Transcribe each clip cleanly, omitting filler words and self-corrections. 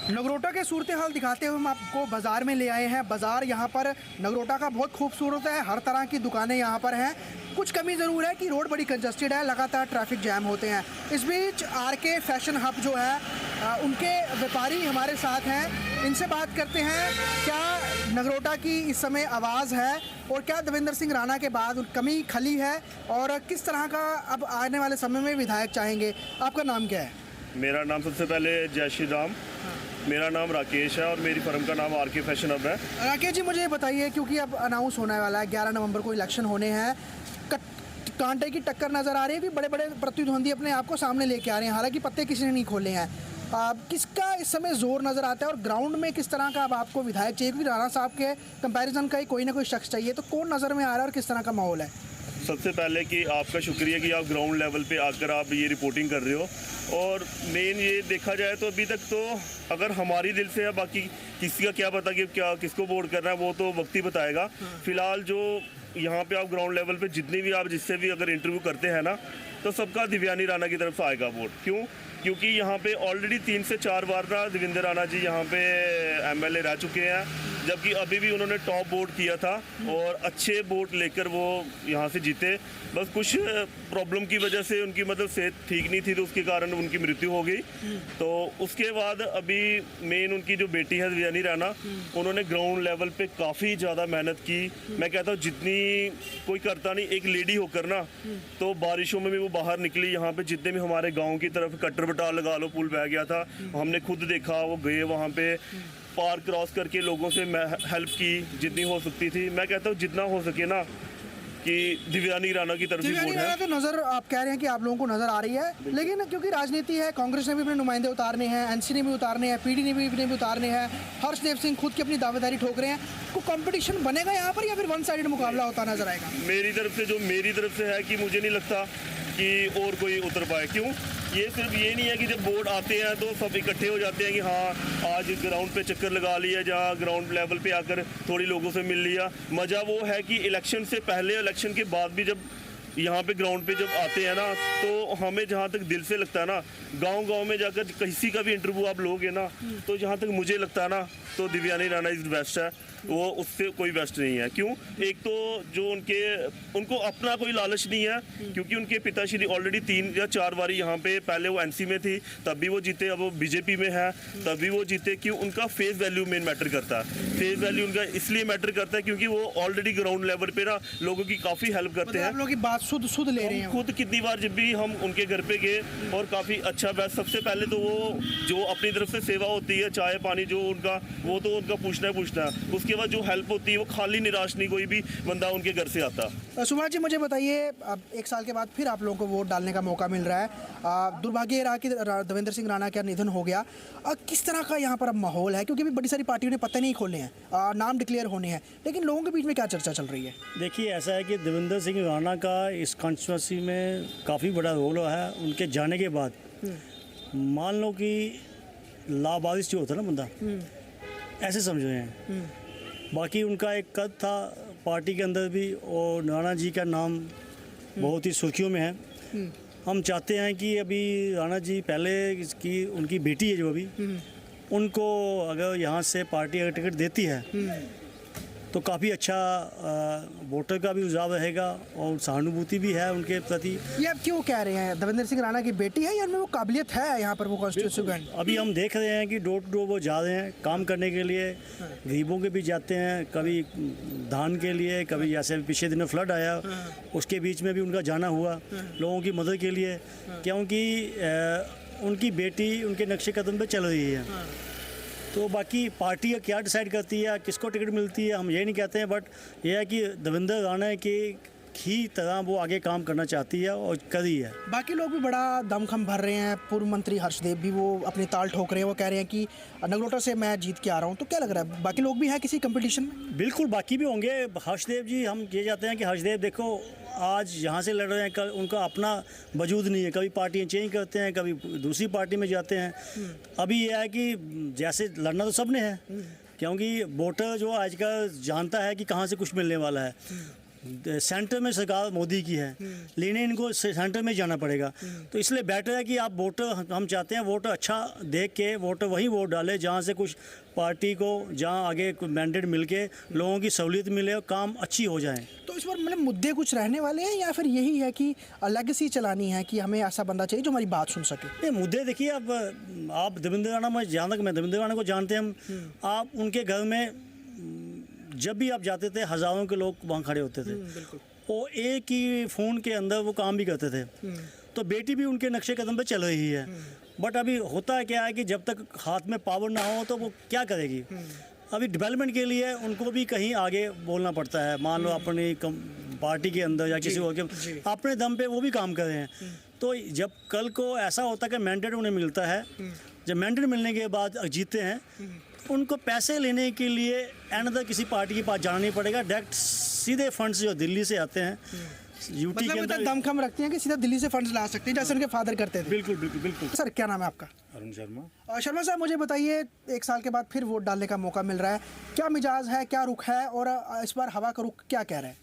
नगरोटा के सूरत हाल दिखाते हुए हम आपको बाज़ार में ले आए हैं। बाज़ार यहाँ पर नगरोटा का बहुत खूबसूरत है, हर तरह की दुकानें यहाँ पर हैं। कुछ कमी ज़रूर है कि रोड बड़ी कंजस्टेड है, लगातार ट्रैफिक जैम होते हैं। इस बीच आरके फैशन हब जो है उनके व्यापारी हमारे साथ हैं, इनसे बात करते हैं क्या नगरोटा की इस समय आवाज़ है और क्या देवेंद्र सिंह राणा के बाद कमी खली है और किस तरह का अब आने वाले समय में विधायक चाहेंगे। आपका नाम क्या है? मेरा नाम सबसे पहले जय श्री राम। मेरा नाम राकेश है और मेरी फर्म का नाम आरके फैशन हब है। राकेश जी, मुझे बताइए, क्योंकि अब अनाउंस होने वाला है, 11 नवंबर को इलेक्शन होने हैं, कांटे की टक्कर नज़र आ रही है कि बड़े बड़े प्रतिद्वंदी अपने आप को सामने लेके आ रहे हैं, हालांकि पत्ते किसी ने नहीं खोले हैं। किसका इस समय जोर नज़र आता है और ग्राउंड में किस तरह का अब आपको विधायक चाहिए? क्योंकि राणा साहब के कंपैरिजन का ही कोई ना कोई शख्स चाहिए, तो कौन नज़र में आ रहा है और किस तरह का माहौल है? सबसे पहले कि आपका शुक्रिया कि आप ग्राउंड लेवल पे आकर आप ये रिपोर्टिंग कर रहे हो। और मेन ये देखा जाए तो अभी तक तो अगर हमारी दिल से है, बाकी किसी का क्या पता कि क्या किसको वोट करना है, वो तो वक्त ही बताएगा। फिलहाल जो यहाँ पे आप ग्राउंड लेवल पे जितनी भी आप जिससे भी अगर इंटरव्यू करते हैं ना, तो सबका दिव्यानी राणा की तरफ से आएगा वोट। क्यों? क्योंकि यहाँ पे ऑलरेडी 3 से 4 बार ना देवेंद्र राणा जी यहाँ पे एमएलए रह चुके हैं, जबकि अभी भी उन्होंने टॉप वोट किया था और अच्छे वोट लेकर वो यहाँ से जीते। बस कुछ प्रॉब्लम की वजह से उनकी मतलब सेहत ठीक नहीं थी, तो उसके कारण उनकी मृत्यु हो गई। तो उसके बाद अभी मेन उनकी जो बेटी है देवयानी राणा, उन्होंने ग्राउंड लेवल पे काफ़ी ज़्यादा मेहनत की। मैं कहता हूँ जितनी कोई करता नहीं, एक लेडी होकर ना, तो बारिशों में भी वो बाहर निकली। यहाँ पे जितने भी हमारे गाँव की तरफ कट्टर बटाल लगा लो, पुल बह गया था, हमने खुद देखा। वो गए वहाँ पे, पार क्रॉस करके लोगों से हेल्प की जितनी हो सकती थी। मैं कहता हूँ जितना हो सके ना कि दिव्यानी राणा की तरफ ही वोट है। तो नज़र आप कह रहे हैं कि आप लोगों को नज़र आ रही है, लेकिन क्योंकि राजनीति है, कांग्रेस ने भी अपने नुमाइंदे उतारने हैं, एनसी ने भी उतारने हैं, पीडी ने भी उतारने हैं, हर्षदेव सिंह खुद की अपनी दावेदारी ठोक रहे हैं। को कंपटीशन बनेगा यहाँ पर या फिर वन साइडेड मुकाबला होता नजर आएगा? मेरी तरफ से है कि मुझे नहीं लगता कि और कोई उतर पाए। क्यों? ये सिर्फ ये नहीं है कि जब वोट आते हैं तो सब इकट्ठे हो जाते हैं कि हाँ आज ग्राउंड पे चक्कर लगा लिया, जहाँ ग्राउंड लेवल पे आकर थोड़ी लोगों से मिल लिया। मज़ा वो है कि इलेक्शन से पहले, इलेक्शन के बाद भी जब यहाँ पे ग्राउंड पे जब आते हैं ना, तो हमें जहाँ तक दिल से लगता है ना, गांव में जाकर किसी का भी इंटरव्यू आप लोगे ना, तो जहाँ तक मुझे लगता है ना, तो दिव्यानी राणा इज बेस्ट है। वो उससे कोई बेस्ट नहीं है। क्यों? एक तो जो उनको अपना कोई लालच नहीं है, क्योंकि उनके पिताश्री ऑलरेडी 3 या 4 बारी यहाँ पे, पहले वो एनसी में थी तब भी वो जीते, अब वो बीजेपी में है तब भी वो जीते। क्यों? उनका फेस वैल्यू मेन मैटर करता है। फेस वैल्यू उनका इसलिए मैटर करता है क्योंकि वो ऑलरेडी ग्राउंड लेवल पे ना लोगों की काफ़ी हेल्प करते हैं। आप लोगों की बात शुद्ध ले रहे हैं। खुद कितनी बार जब भी हम उनके घर पे गए और काफ़ी अच्छा बेस्ट, सबसे पहले तो वो जो अपनी तरफ से सेवा होती है, चाय पानी जो उनका, वो तो उनका पूछना है। उसके बाद जो हेल्प होती है वो खाली निराश नहीं कोई भी बंदा उनके घर से आता। सुभाष जी, मुझे बताइए, अब 1 साल के बाद फिर आप लोगों को वोट डालने का मौका मिल रहा है। दुर्भाग्य रहा कि देवेंद्र सिंह राणा का निधन हो गया। किस तरह का यहाँ पर अब माहौल है? क्योंकि अभी बड़ी सारी पार्टियों ने पत्ते नहीं खोले हैं, नाम डिक्लेयर होने हैं, लेकिन लोगों के बीच में क्या चर्चा चल रही है? देखिए, ऐसा है कि देवेंद्र सिंह राणा का इस कॉन्स्टिट्यूंसी में काफ़ी बड़ा रोल है। उनके जाने के बाद मान लो कि लावारिस जो होता है ना बंदा, ऐसे समझ रहे हैं। बाकी उनका एक कद था पार्टी के अंदर भी, और राणा जी का नाम बहुत ही सुर्खियों में है। हम चाहते हैं कि अभी राणा जी पहले इसकी उनकी बेटी है जो अभी, उनको अगर यहाँ से पार्टी अगर टिकट देती है तो काफ़ी अच्छा वोटर का भी रुझाव रहेगा और सहानुभूति भी है उनके प्रति। ये आप क्यों कह रहे हैं? देवेंद्र सिंह राणा की बेटी है या उनमें वो काबिलियत है यहाँ पर वो कॉन्स्टिट्यूशन? अभी हम देख रहे हैं कि डोर टू डोर वो जा रहे हैं काम करने के लिए, गरीबों के भी जाते हैं, कभी धान के लिए, कभी जैसे पिछले दिनों फ्लड आया उसके बीच में भी उनका जाना हुआ लोगों की मदद के लिए, क्योंकि उनकी बेटी उनके नक्शे कदम पे चल रही है। तो बाकी पार्टी क्या डिसाइड करती है, किसको टिकट मिलती है, हम ये नहीं कहते हैं, बट यह है कि देवेंद्र राणा की ही तरह वो आगे काम करना चाहती है और कर रही है। बाकी लोग भी बड़ा दमखम भर रहे हैं। पूर्व मंत्री हर्षदेव भी वो अपनी ताल ठोक रहे हैं, वो कह रहे हैं कि नगरोटा से मैं जीत के आ रहा हूँ। तो क्या लग रहा है, बाकी लोग भी हैं किसी कंपटीशन में? बिल्कुल, बाकी भी होंगे। हर्षदेव जी, हम ये चाहते हैं कि हर्षदेव देखो आज यहाँ से लड़ रहे हैं, कल उनका अपना वजूद नहीं है, कभी पार्टियाँ चेंज करते हैं, कभी दूसरी पार्टी में जाते हैं। अभी यह है कि जैसे लड़ना तो सब ने है, क्योंकि वोटर जो आजकल जानता है कि कहाँ से कुछ मिलने वाला है। सेंटर में सरकार मोदी की है, लेकिन इनको सेंटर में जाना पड़ेगा। तो इसलिए बेटर है कि आप वोटर, हम चाहते हैं वोटर अच्छा देख के वोटर वही वोट डाले जहाँ से कुछ पार्टी को, जहाँ आगे मैंडेट मिल के लोगों की सहूलियत मिले और काम अच्छी हो जाए। तो इस बार मतलब मुद्दे कुछ रहने वाले हैं या फिर यही है कि लेगेसी चलानी है कि हमें ऐसा बंदा चाहिए जो हमारी बात सुन सके? ये मुद्दे देखिए, अब आप देवेंद्र राणा, मैं जहाँ तक मैं देवेंद्र राणा को जानते हैं हम, आप उनके घर में जब भी आप जाते थे हज़ारों के लोग वहाँ खड़े होते थे। वो एक ही फ़ोन के अंदर वो काम भी करते थे। तो बेटी भी उनके नक्शे कदम पे चल रही है। बट अभी होता है क्या है कि जब तक हाथ में पावर ना हो तो वो क्या करेगी। अभी डेवलपमेंट के लिए उनको भी कहीं आगे बोलना पड़ता है। मान लो अपनी पार्टी के अंदर या किसी और के अपने दम पे वो भी काम कर रहे हैं। तो जब कल को ऐसा होता है कि मैंडेट उन्हें मिलता है, जब मैंडेट मिलने के बाद जीते हैं, उनको पैसे लेने के लिए एनदर किसी पार्टी के पास जाना नहीं पड़ेगा। डायरेक्ट सीधे फंड्स जो दिल्ली से आते हैं यूटी के अंदर, दमखम रखते हैं कि सीधा दिल्ली से फंड्स ला सकते हैं जैसे उनके फादर करते थे। बिल्कुल बिल्कुल बिल्कुल। सर क्या नाम है आपका? अरुण शर्मा। शर्मा साहब मुझे बताइए, 1 साल के बाद फिर वोट डालने का मौका मिल रहा है, क्या मिजाज है, क्या रुख है और इस बार हवा का रुख क्या कह रहे हैं?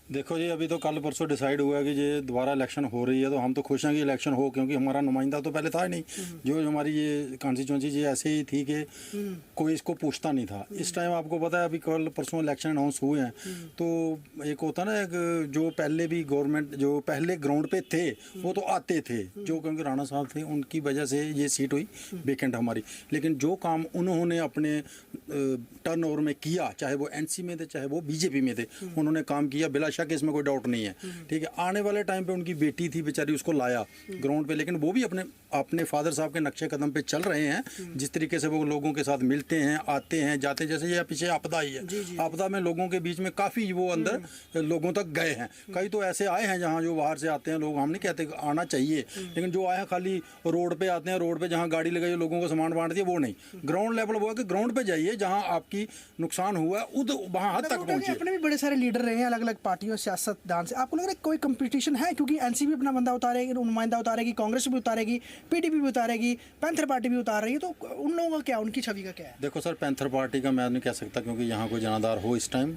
देखो जी, अभी तो कल परसों डिसाइड हुआ है कि ये दोबारा इलेक्शन हो रही है, तो हम तो खुश हैं कि इलेक्शन हो, क्योंकि हमारा नुमाइंदा तो पहले था ही नहीं। जो हमारी ये कॉन्स्टिट्यूंसी ये ऐसे ही थी कि कोई इसको पूछता नहीं था। इस टाइम आपको पता है अभी कल परसों इलेक्शन अनाउंस हुए हैं, तो एक होता ना, एक जो पहले भी गवर्नमेंट जो पहले ग्राउंड पे थे वो तो आते थे, जो क्योंकि राणा साहब थे उनकी वजह से ये सीट हुई वेकेंट हमारी। लेकिन जो काम उन्होंने अपने टर्न ओवर में किया, चाहे वो एनसी में थे चाहे वो बीजेपी में थे, उन्होंने काम किया बिला कि इसमें कोई डाउट नहीं है। ठीक है, आने वाले टाइम पे उनकी बेटी थी बेचारी, उसको लाया ग्राउंड पे, लेकिन वो भी अपने फादर साहब के नक्शे कदम पे चल रहे हैं। जिस तरीके से वो लोगों के साथ मिलते हैं, आते हैं, जाते हैं, जैसे ये पीछे आपदा आई है, आपदा में लोगों के बीच में काफ़ी वो अंदर लोगों तक गए हैं। कई तो ऐसे आए हैं जहाँ जो बाहर से आते हैं लोग, हम नहीं कहते आना चाहिए, लेकिन जो आए हैं खाली रोड पे आते हैं, रोड पे जहाँ गाड़ी लगाई लोगों को सामान बांट दिया, वो नहीं। ग्राउंड लेवल हुआ कि ग्राउंड पे जाइए, जहाँ आपकी नुकसान हुआ वहाँ हद तक पहुँचे। अपने भी बड़े सारे लीडर रहे हैं अलग अलग पार्टियों, सियासतदान से। आपको लग रहा है कोई कंपटीशन है? क्योंकि एनसीपी अपना बंदा उतारेगी, नुमाइंदा उतारेगी, कांग्रेस भी उतारेगी, पीडीपी भी उतारेगी, पैंथर पार्टी भी उतार रही है, तो उन लोगों का क्या, उनकी छवि का क्या है? देखो सर, पैंथर पार्टी का मैं नहीं कह सकता क्योंकि यहाँ कोई जनाधार हो इस टाइम,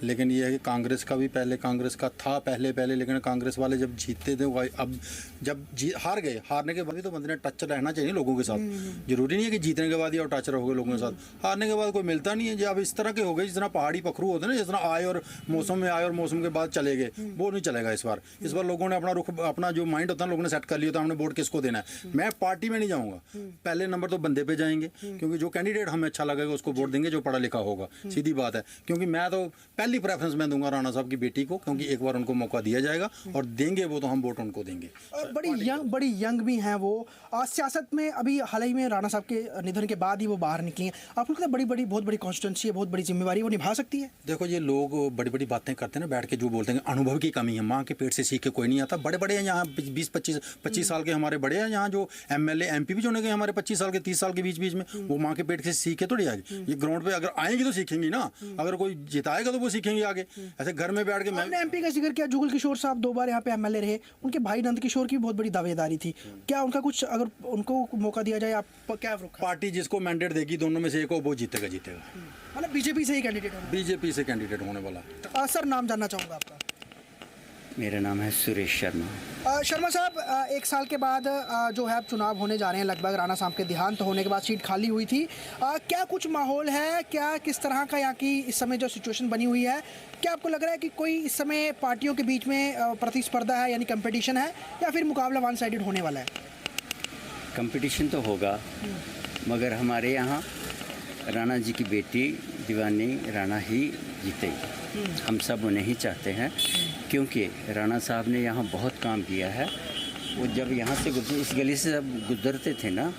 लेकिन ये है कि कांग्रेस का भी पहले कांग्रेस का था पहले, लेकिन कांग्रेस वाले जब जीतते थे, अब जब हार गए, हारने के बाद भी तो बंदे ने टच रहना चाहिए लोगों के साथ। जरूरी नहीं है कि जीतने के बाद ही और टच रहोगे लोगों के साथ, हारने के बाद कोई मिलता नहीं है। जब इस तरह के हो गए, जिस तरह पहाड़ी पखरू होते हैं ना, जिस तरह आए और मौसम में आए और मौसम के बाद चले गए, वो नहीं चलेगा इस बार। इस बार लोगों ने अपना रुख, अपना जो माइंड होता है लोगों ने सेट कर लिया था, हमने वोट किसको देना है। मैं पार्टी में नहीं जाऊंगा, पहले नंबर तो बंदे पे जाएंगे, क्योंकि जो कैंडिडेट हमें अच्छा लगेगा उसको वोट देंगे, जो पढ़ा लिखा होगा, सीधी बात है। क्योंकि मैं तो पहली प्रेफरेंस मैं दूंगा राणा साहब की बेटी को, क्योंकि एक बार उनको मौका दिया जाएगा और देंगे वो, तो हम वोट उनको देंगे। बड़ी यंग भी हैं वो, सियासत में अभी हाल ही में राणा साहब के निधन के बाद ही वो बाहर निकली हैं। आपको लगता है बहुत बड़ी कॉन्स्टिट्यूंसी है, बहुत बड़ी जिम्मेवारी वो निभा सकती है? देखो, ये लोग बड़ी बड़ी बातें करते हैं ना बैठ के, जो बोलते हैं अनुभव की कमी है, माँ के पेट से सीख के कोई नहीं आता। बड़े हैं यहाँ 20-25 साल के हमारे बड़े हैं यहाँ, जो एमएलए एमपी भी चुने गए हमारे 25 साल के 30 साल के बीच में, वो माँ के पेट से सीख के थोड़ी आएगी। ये ग्राउंड पे अगर आएंगी तो सीखेंगी ना, अगर कोई जिताएगा तो वो सीखेंगे आगे। ऐसे घर में बैठ के मैंने एमपी का जिक्र किया, जुगल किशोर साहब 2 बार यहाँ पे एमएलए रहे, उनके भाई नंद किशोर की बहुत बड़ी दावेदारी थी। क्या उनका कुछ, अगर उनको मौका दिया जाए, आप क्या? पार्टी जिसको मैंडेट देगी दोनों में से एक हो, वो जीतेगा। मतलब बीजेपी से ही कैंडिडेट? बीजेपी से कैंडिडेट होने वाला। सर नाम जानना चाहूँगा आपका? मेरा नाम है सुरेश शर्मा। शर्मा साहब, 1 साल के बाद जो है चुनाव होने जा रहे हैं लगभग, राणा साहब के देहांत होने के बाद सीट खाली हुई थी। क्या कुछ माहौल है, क्या किस तरह का यहाँ की इस समय जो सिचुएशन बनी हुई है? क्या आपको लग रहा है कि कोई इस समय पार्टियों के बीच में प्रतिस्पर्धा है, यानी कंपटीशन है, या फिर मुकाबला वन साइडेड होने वाला है? कंपटीशन तो होगा, मगर हमारे यहाँ राणा जी की बेटी दीवानी राणा ही जीतेगी। हम सब उन्हें ही चाहते हैं, क्योंकि राणा साहब ने यहाँ बहुत काम किया है। वो जब यहाँ से इस गली से जब गुजरते थे ना,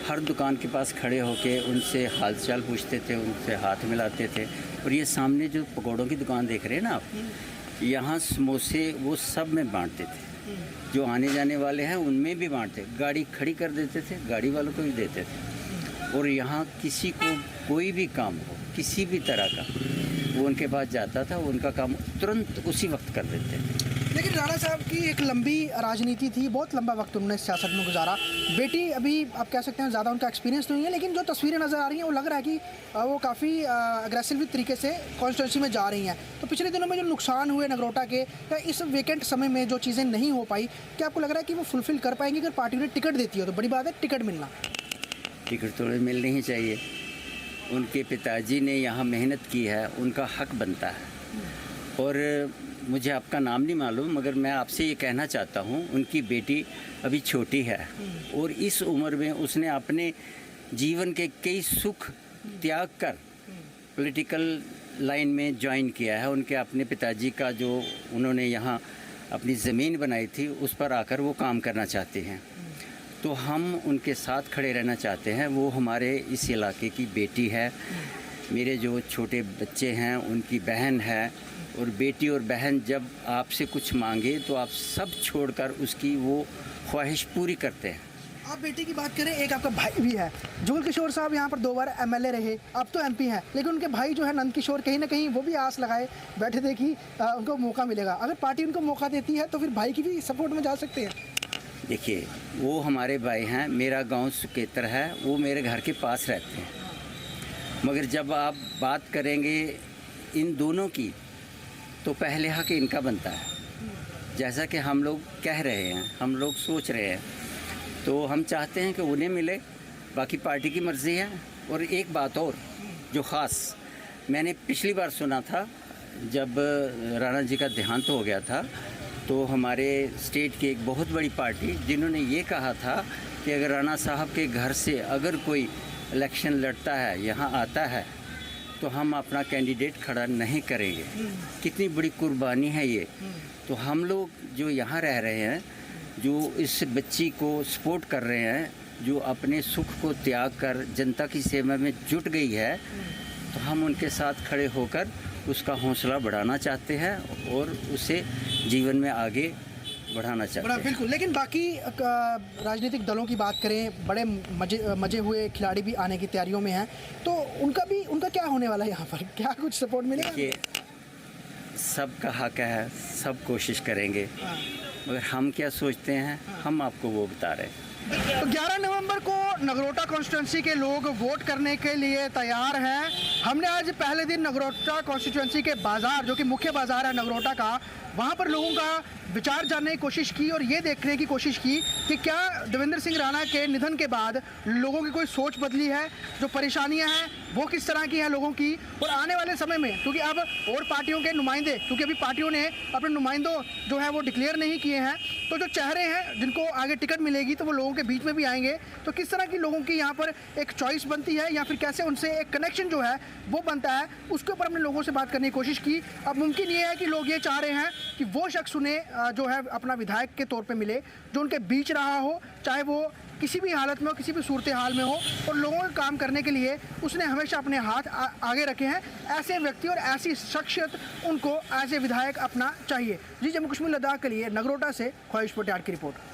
हर दुकान के पास खड़े होके उनसे हालचाल पूछते थे, उनसे हाथ मिलाते थे। और ये सामने जो पकौड़ों की दुकान देख रहे हैं ना आप, यहाँ समोसे वो सब में बांटते थे। जो आने जाने वाले हैं उनमें भी बांटते, गाड़ी खड़ी कर देते थे, गाड़ी वालों को भी देते थे। और यहाँ किसी को कोई भी काम हो, किसी भी तरह का, वो उनके पास जाता था, उनका काम तुरंत उसी वक्त कर देते थे। लेकिन राणा साहब की एक लंबी राजनीति थी, बहुत लंबा वक्त उन्होंने सियासत में गुजारा। बेटी अभी आप कह सकते हैं ज़्यादा उनका एक्सपीरियंस नहीं है, लेकिन जो तस्वीरें नज़र आ रही हैं वो लग रहा है कि वो काफ़ी अग्रेसिव तरीके से कॉन्स्टिट्यूंसी में जा रही हैं। तो पिछले दिनों में जो नुकसान हुए नगरोटा के, या इस वेकेंट समय में जो चीज़ें नहीं हो पाई, क्या आपको लग रहा है कि वो फुलफ़िल कर पाएंगे? अगर पार्टी ने टिकट देती हो तो बड़ी बात है टिकट मिलना। टिकट तो मिलनी ही चाहिए। उनके पिताजी ने यहाँ मेहनत की है, उनका हक बनता है। और मुझे आपका नाम नहीं मालूम, मगर मैं आपसे ये कहना चाहता हूँ, उनकी बेटी अभी छोटी है और इस उम्र में उसने अपने जीवन के कई सुख त्याग कर पॉलिटिकल लाइन में ज्वाइन किया है। उनके अपने पिताजी का जो उन्होंने यहाँ अपनी ज़मीन बनाई थी उस पर आकर वो काम करना चाहते हैं। तो हम उनके साथ खड़े रहना चाहते हैं। वो हमारे इस इलाके की बेटी है। मेरे जो छोटे बच्चे हैं उनकी बहन है, और बेटी और बहन जब आपसे कुछ मांगे तो आप सब छोड़कर उसकी वो ख्वाहिश पूरी करते हैं। आप बेटी की बात करें, एक आपका भाई भी है। जुगल किशोर साहब यहाँ पर 2 बार MLA रहे, अब तो MP हैं, लेकिन उनके भाई जो है नंद किशोर, कहीं ना कहीं वो भी आस लगाए बैठे थे कि उनको मौका मिलेगा। अगर पार्टी उनको मौका देती है तो फिर भाई की भी सपोर्ट में जा सकते हैं। देखिए, वो हमारे भाई हैं। मेरा गांव सुकेतर है, वो मेरे घर के पास रहते हैं। मगर जब आप बात करेंगे इन दोनों की, तो पहले हक इनका बनता है। जैसा कि हम लोग कह रहे हैं, हम लोग सोच रहे हैं, तो हम चाहते हैं कि उन्हें मिले। बाकी पार्टी की मर्ज़ी है। और एक बात और जो ख़ास मैंने पिछली बार सुना था, जब राणा जी का देहांत हो गया था, तो हमारे स्टेट की एक बहुत बड़ी पार्टी जिन्होंने ये कहा था कि अगर राणा साहब के घर से अगर कोई इलेक्शन लड़ता है, यहाँ आता है, तो हम अपना कैंडिडेट खड़ा नहीं करेंगे। कितनी बड़ी कुर्बानी है ये। तो हम लोग जो यहाँ रह रहे हैं, जो इस बच्ची को सपोर्ट कर रहे हैं, जो अपने सुख को त्याग कर जनता की सेवा में जुट गई है, तो हम उनके साथ खड़े होकर उसका हौसला बढ़ाना चाहते हैं और उसे जीवन में आगे बढ़ाना चाहते हैं। बिल्कुल। लेकिन बाकी राजनीतिक दलों की बात करें, बड़े मजे हुए खिलाड़ी भी आने की तैयारियों में हैं, तो उनका क्या होने वाला है यहाँ पर? क्या कुछ सपोर्ट मिलेगा? देखिए, सबका हक है, सब कोशिश करेंगे, मगर हम क्या सोचते हैं हम आपको वो बता रहे हैं। तो 11 नवंबर को नगरोटा कॉन्स्टिट्यूंसी के लोग वोट करने के लिए तैयार हैं। हमने आज पहले दिन नगरोटा कॉन्स्टिट्यूंसी के बाज़ार, जो कि मुख्य बाज़ार है नगरोटा का, वहाँ पर लोगों का विचार जानने की कोशिश की और ये देखने की कोशिश की कि क्या देवेंद्र सिंह राणा के निधन के बाद लोगों की कोई सोच बदली है, जो परेशानियां हैं वो किस तरह की हैं लोगों की, और आने वाले समय में, क्योंकि अब और पार्टियों के नुमाइंदे, क्योंकि अभी पार्टियों ने अपने नुमाइंदों जो है वो डिक्लेयर नहीं किए हैं, तो जो चेहरे हैं जिनको आगे टिकट मिलेगी तो वो लोगों के बीच में भी आएंगे। तो किस तरह की लोगों की यहाँ पर एक चॉइस बनती है, या फिर कैसे उनसे एक कनेक्शन जो है वो बनता है, उसके ऊपर हमने लोगों से बात करने की कोशिश की। अब मुमकिन ये है कि लोग ये चाह रहे हैं कि वो शख्स उन्हें जो है अपना विधायक के तौर पे मिले, जो उनके बीच रहा हो, चाहे वो किसी भी हालत में हो, किसी भी सूरत हाल में हो, और लोगों के काम करने के लिए उसने हमेशा अपने हाथ आगे रखे हैं। ऐसे व्यक्ति और ऐसी शख्सियत उनको एज ए विधायक अपना चाहिए। जी, जम्मू कश्मीर लद्दाख के लिए नगरोटा से ख्वाहिश पटियाल की रिपोर्ट।